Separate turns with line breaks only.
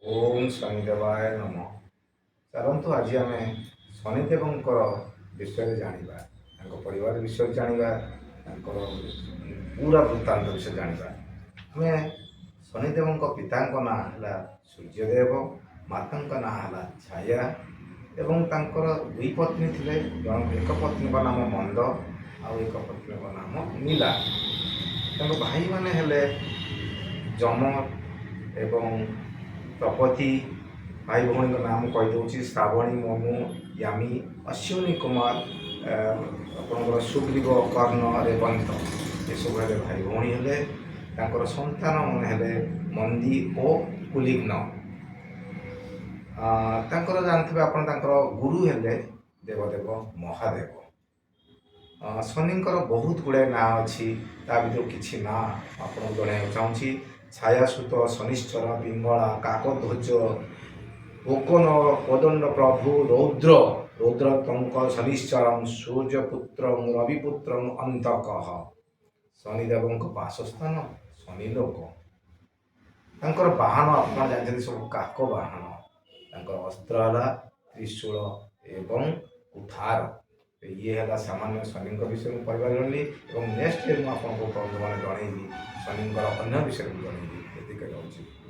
ओम शनिदेवाय नमः। चलतु आज आम शनिदेव विषय जाना परिवार विषय जाना पूरा वृत्तांत विषय जाना आम शनिदेव पिता ना है सूर्यदेव माता ना है छाया एवं तांकर दुई पत्नी थे जन एक पत्नी नाम मंद आउ एक पत्नी नाम नीला भाई मैंने हेले जम एवं प्रपति भाई भौणी नाम कहीदे श्रावणी ममु यामी अश्विनी कुमार आपणकर सुग्रीव कर्ण रेवंत ये सब है भाई भौणी हेले संतान मैंने हेले मंदी और कुलिग्न जानते आप गुरु हेले देवदेव महादेव शनिंकर बहुत गुड़ाए ना अच्छी भर किसी ना आपको जन चाहूँगी छायासुत शनिश्चर पिंगला काकध्वज कोकन कोदंड प्रभु रौद्र रौद्रतंक शनिश्चर सूर्यपुत्र रविपुत्र अंतक शनिदेव बासस्थान शनिलोक तांकर बाहन आप जानते सब काक बाहन अस्त्र है त्रिशूल एवं कुठार ये है सामान्य शनि विषय में कहली और नेक्स्ट मुझे आपको मैंने जनईबी शनि अन्य विषय में जनईबी।